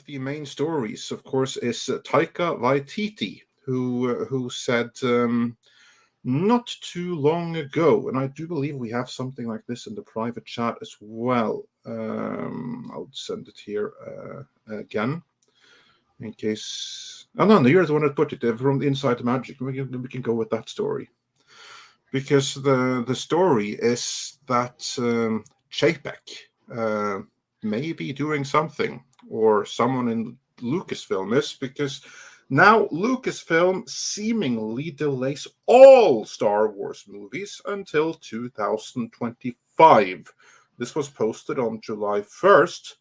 the main stories, of course, is Taika Waititi, who said not too long ago, and I do believe we have something like this in the private chat as well. I'll send it here again, in case. Oh no, you're the one that put it from Inside the Magic. We can go with that story, because the story is that Chapek may be doing something, or someone in Lucasfilm is, because now Lucasfilm seemingly delays all Star Wars movies until 2025. This was posted on July 1st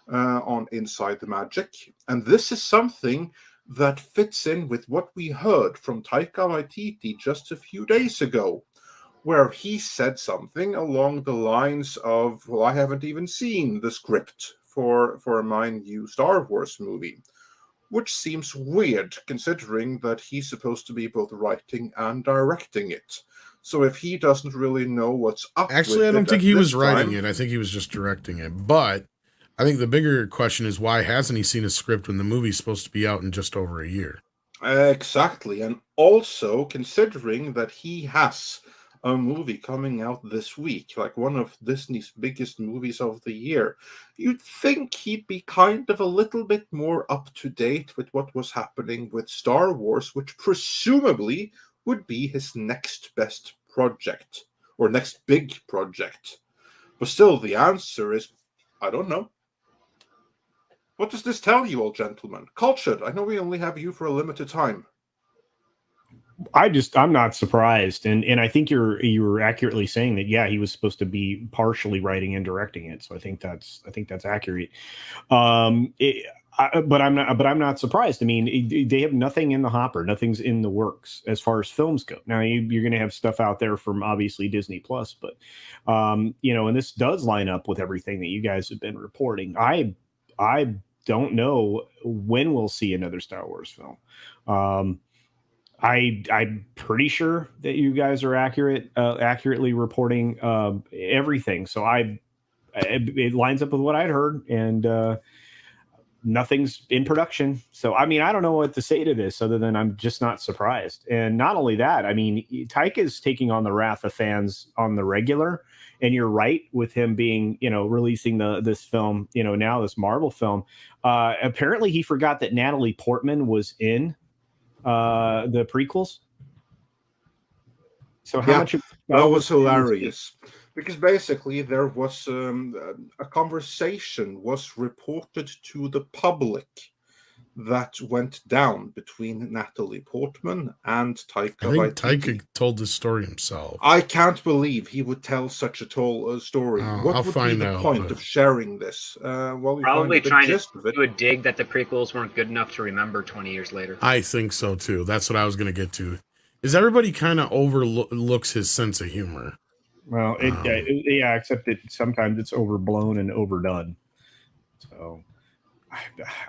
on Inside the Magic, and this is something that fits in with what we heard from Taika Waititi just a few days ago, where he said something along the lines of, well, I haven't even seen the script for my new Star Wars movie, which seems weird considering that he's supposed to be both writing and directing it. So if he doesn't really know what's up Actually, with I don't it think at he was this writing time, it. I think he was just directing it. But I think the bigger question is, why hasn't he seen a script when the movie's supposed to be out in just over a year? Exactly, and also considering that he has a movie coming out this week, like one of Disney's biggest movies of the year, you'd think he'd be kind of a little bit more up to date with what was happening with Star Wars, which presumably would be his next best project, or next big project. But still, the answer is, I don't know. What does this tell you, old gentleman? Cultured, I know we only have you for a limited time. I'm not surprised, and I think you're accurately saying that. Yeah, he was supposed to be partially writing and directing it, so I think that's accurate. But I'm not surprised. I mean, they have nothing in the hopper, nothing's in the works as far as films go. Now you're going to have stuff out there from obviously Disney Plus, but and this does line up with everything that you guys have been reporting. I don't know when we'll see another Star Wars film. I'm pretty sure that you guys are accurately reporting everything. So it lines up with what I'd heard, and nothing's in production. So I mean, I don't know what to say to this other than I'm just not surprised. And not only that, I mean, Taika is taking on the wrath of fans on the regular. And you're right with him being, releasing this film, now this Marvel film. Apparently, he forgot that Natalie Portman was in the prequels. So how much that was hilarious, because basically there was a conversation was reported to the public that went down between Natalie Portman and Taika Waititi. Taika told this story himself. I can't believe he would tell such a tall story. What would be the point of sharing this? Probably trying to do a dig that the prequels weren't good enough to remember 20 years later. I think so too. That's what I was going to get to. Is everybody kind of overlooks his sense of humor? Well, except that sometimes it's overblown and overdone. So.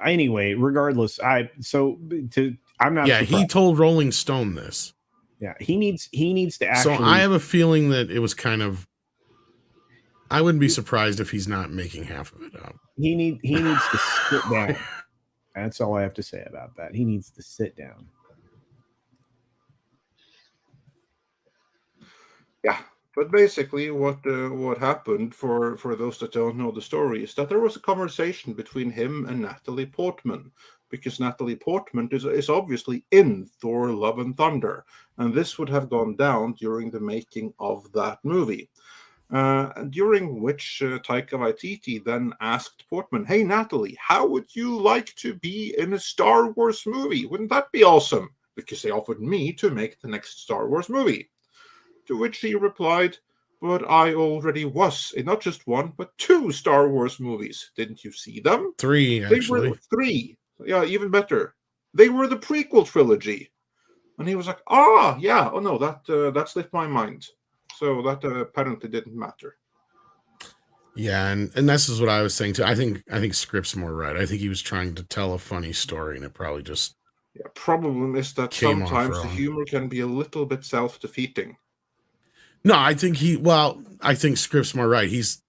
Anyway, regardless, I'm not. Yeah, surprised. He told Rolling Stone this. Yeah, he needs to actually. So I have a feeling that it was kind of. I wouldn't be surprised if he's not making half of it up. He needs to sit down. That's all I have to say about that. He needs to sit down. Yeah. But basically, what happened, for those that don't know the story, is that there was a conversation between him and Natalie Portman, because Natalie Portman is obviously in Thor Love and Thunder, and this would have gone down during the making of that movie, during which Taika Waititi then asked Portman, "Hey Natalie, how would you like to be in a Star Wars movie? Wouldn't that be awesome?" Because they offered me to make the next Star Wars movie. To which he replied, "But I already was in not just one, but 2 Star Wars movies. Didn't you see them?" 3, actually. They were 3. Yeah, even better. They were the prequel trilogy. And he was like, yeah. Oh, no, that slipped my mind. So that apparently didn't matter. Yeah, and this is what I was saying, too. I think Script's more right. I think he was trying to tell a funny story, and it probably just... Yeah, problem is that sometimes the humor can be a little bit self-defeating. No, I think Script's more right. He's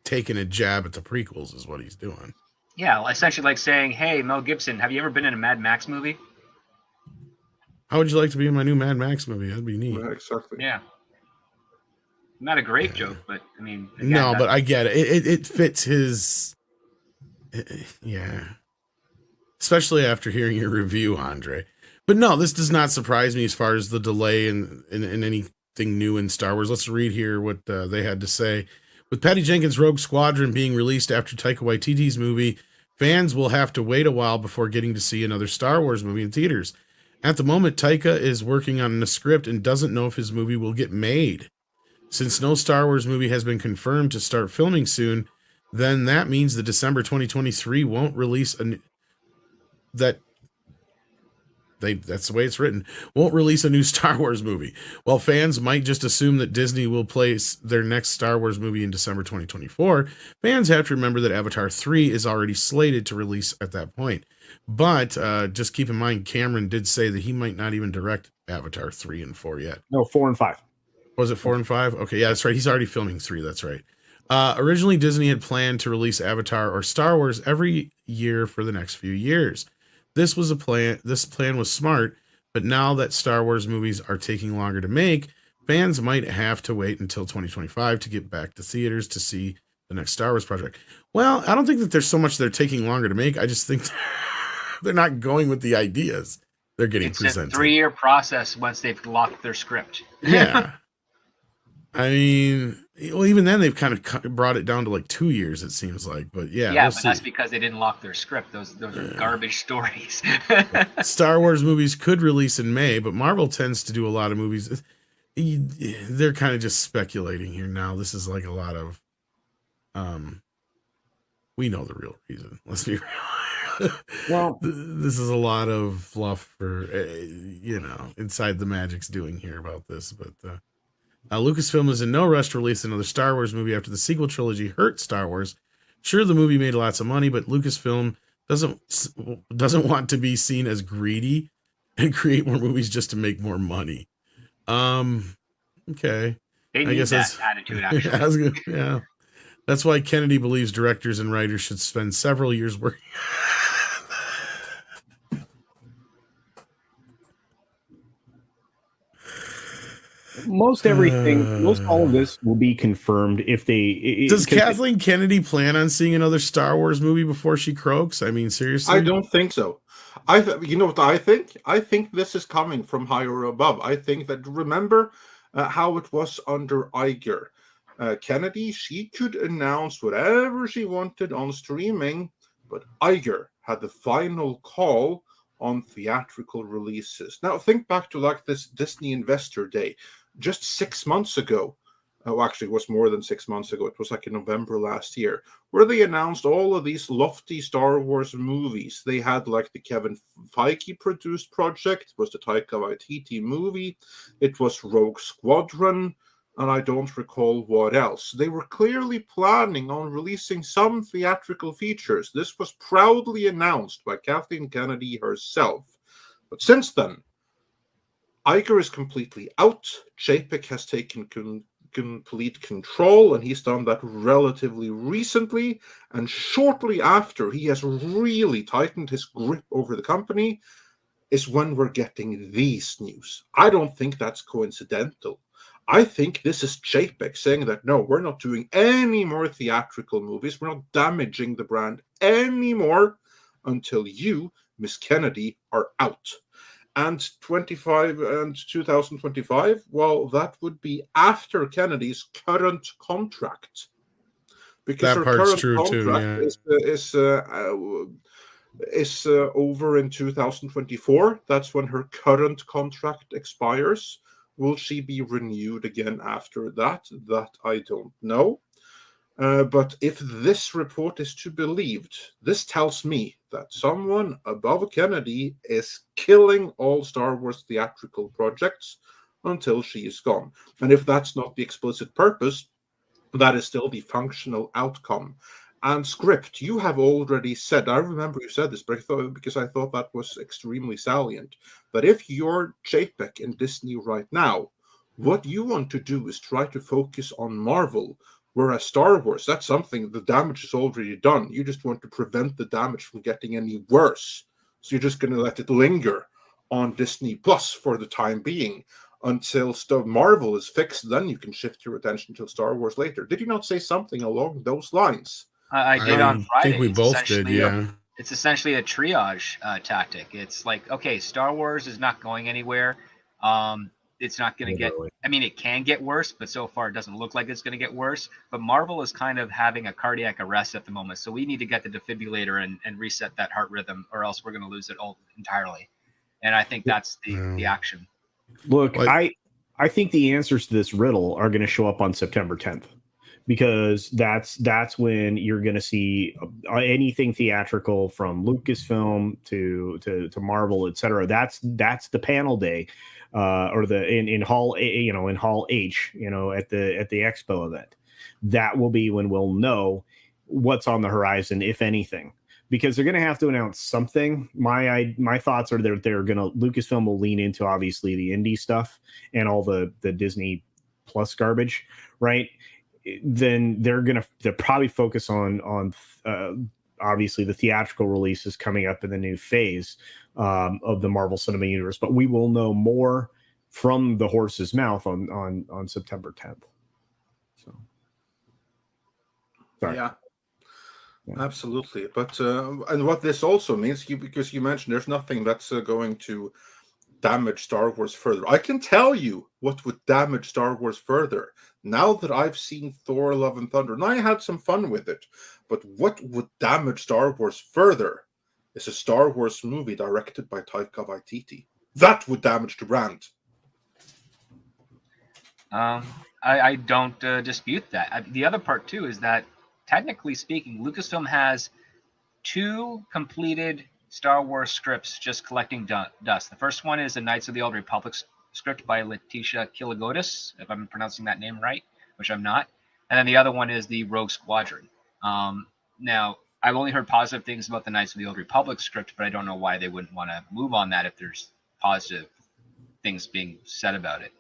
taking a jab at the prequels is what he's doing. Yeah, essentially like saying, hey, Mel Gibson, have you ever been in a Mad Max movie? How would you like to be in my new Mad Max movie? That'd be neat. Yeah, exactly. Yeah. Not a great joke, but I mean, again, no, but I get it. It fits his. Yeah. Especially after hearing your review, Andre. But no, this does not surprise me as far as the delay in anything new in Star Wars. Let's read here what they had to say. With Patty Jenkins' Rogue Squadron being released after Taika Waititi's movie, fans will have to wait a while before getting to see another Star Wars movie in theaters. At the moment, Taika is working on a script and doesn't know if his movie will get made. Since no Star Wars movie has been confirmed to start filming soon, then that means the December 2023 won't release that's the way it's written, won't release a new Star Wars movie. While fans might just assume that Disney will place their next Star Wars movie in December 2024, fans have to remember that Avatar 3 is already slated to release at that point. But just keep in mind, Cameron did say that he might not even direct Avatar 3 and 4 yet. No, 4 and 5. Was it 4 and 5? Okay, yeah, that's right. He's already filming 3. That's right. Originally, Disney had planned to release Avatar or Star Wars every year for the next few years. This plan was smart, but now that Star Wars movies are taking longer to make, fans might have to wait until 2025 to get back to theaters to see the next Star Wars project. Well, I don't think that there's so much they're taking longer to make. I just think they're not going with the ideas they're getting presented. It's a 3-year process once they've locked their script. Yeah. I mean, well, even then they've kind of brought it down to like 2 years, it seems like. But yeah, yeah, but that's because they didn't lock their script. Those are garbage stories. Star Wars movies could release in May, but Marvel tends to do a lot of movies. They're kind of just speculating here now. This is like a lot of, we know the real reason. Let's be real. Well, this is a lot of fluff for, inside the magic's doing here about this, but. Lucasfilm is in no rush to release another Star Wars movie after the sequel trilogy hurt Star Wars. Sure, the movie made lots of money, but Lucasfilm doesn't want to be seen as greedy and create more movies just to make more money. Okay. They need that attitude, actually. Yeah. That's why Kennedy believes directors and writers should spend several years working. Most all of this will be confirmed if they. Does Kathleen Kennedy plan on seeing another Star Wars movie before she croaks? I mean, seriously? I don't think so. You know what I think? I think this is coming from higher above. I think that, remember how it was under Iger. Kennedy, she could announce whatever she wanted on streaming, but Iger had the final call on theatrical releases. Now, think back to like this Disney Investor Day. Just 6 months ago, actually it was more than 6 months ago, it was like in November last year, where they announced all of these lofty Star Wars movies. They had like the Kevin Feige produced project, it was the Taika Waititi movie, it was Rogue Squadron, and I don't recall what else. They were clearly planning on releasing some theatrical features. This was proudly announced by Kathleen Kennedy herself. But since then, Iger is completely out. Chapek has taken complete control, and he's done that relatively recently. And shortly after he has really tightened his grip over the company is when we're getting these news. I don't think that's coincidental. I think this is Chapek saying that, no, we're not doing any more theatrical movies. We're not damaging the brand anymore until you, Miss Kennedy, are out. And 2025, well, that would be after Kennedy's current contract. Because her current contract is over in 2024. That's when her current contract expires. Will she be renewed again after that? That I don't know. But if this report is to be believed, this tells me that someone above Kennedy is killing all Star Wars theatrical projects until she is gone. And if that's not the explicit purpose, that is still the functional outcome. And script, you have already said, I remember you said this, but because I thought that was extremely salient, that if you're Chapek in Disney right now, what you want to do is try to focus on Marvel, Whereas Star Wars, that's something, the damage is already done. You just want to prevent the damage from getting any worse. So you're just going to let it linger on Disney Plus for the time being until stuff Marvel is fixed. Then you can shift your attention to Star Wars later. Did you not say something along those lines? I did on Friday. I think we both did, yeah. It's essentially a triage tactic. It's like, okay, Star Wars is not going anywhere. It's not going to get, I mean, it can get worse, but so far it doesn't look like it's going to get worse. But Marvel is kind of having a cardiac arrest at the moment. So we need to get the defibrillator and reset that heart rhythm, or else we're going to lose it all entirely. And I think that's the action. Look, I think the answers to this riddle are going to show up on September 10th. Because that's when you're going to see anything theatrical from Lucasfilm to Marvel, etc. That's the panel day, or the in Hall in Hall H, at the Expo event. That will be when we'll know what's on the horizon, if anything, because they're going to have to announce something. My thoughts are that Lucasfilm will lean into obviously the indie stuff and all the Disney Plus garbage, right? Then they'll probably focus on obviously the theatrical releases coming up in the new phase of the Marvel Cinematic Universe. But we will know more from the horse's mouth on September 10th. So, sorry. Yeah. Absolutely. But and what this also means, because you mentioned there's nothing that's going to damage Star Wars further. I can tell you what would damage Star Wars further now that I've seen Thor Love and Thunder, and I had some fun with it. But what would damage Star Wars further is a Star Wars movie directed by Taika Waititi. That would damage the brand. I don't dispute that. The other part too is that, technically speaking, Lucasfilm has 2 completed Star Wars scripts just collecting dust. The first one is the Knights of the Old Republic script by Letitia Kiligotis, if I'm pronouncing that name right, which I'm not. And then the other one is the Rogue Squadron. Now, I've only heard positive things about the Knights of the Old Republic script, but I don't know why they wouldn't want to move on that if there's positive things being said about it.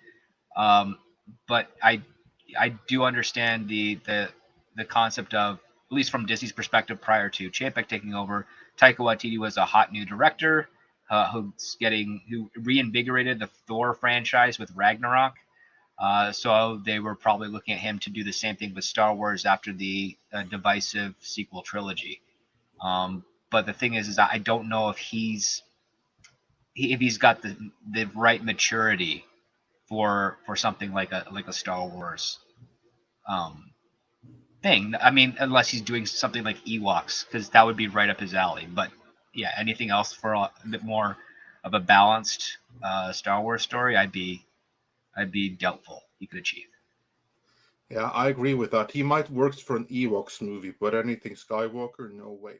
But I do understand the concept of, at least from Disney's perspective prior to Chapek taking over, Taika Waititi was a hot new director who reinvigorated the Thor franchise with Ragnarok. So they were probably looking at him to do the same thing with Star Wars after the divisive sequel trilogy. But the thing is I don't know if he's got the right maturity for something like a Star Wars thing. I mean, unless he's doing something like Ewoks, because that would be right up his alley. But yeah, anything else for a bit more of a balanced Star Wars story, I'd be doubtful he could achieve. Yeah, I agree with that. He might work for an Ewoks movie, but anything Skywalker, no way.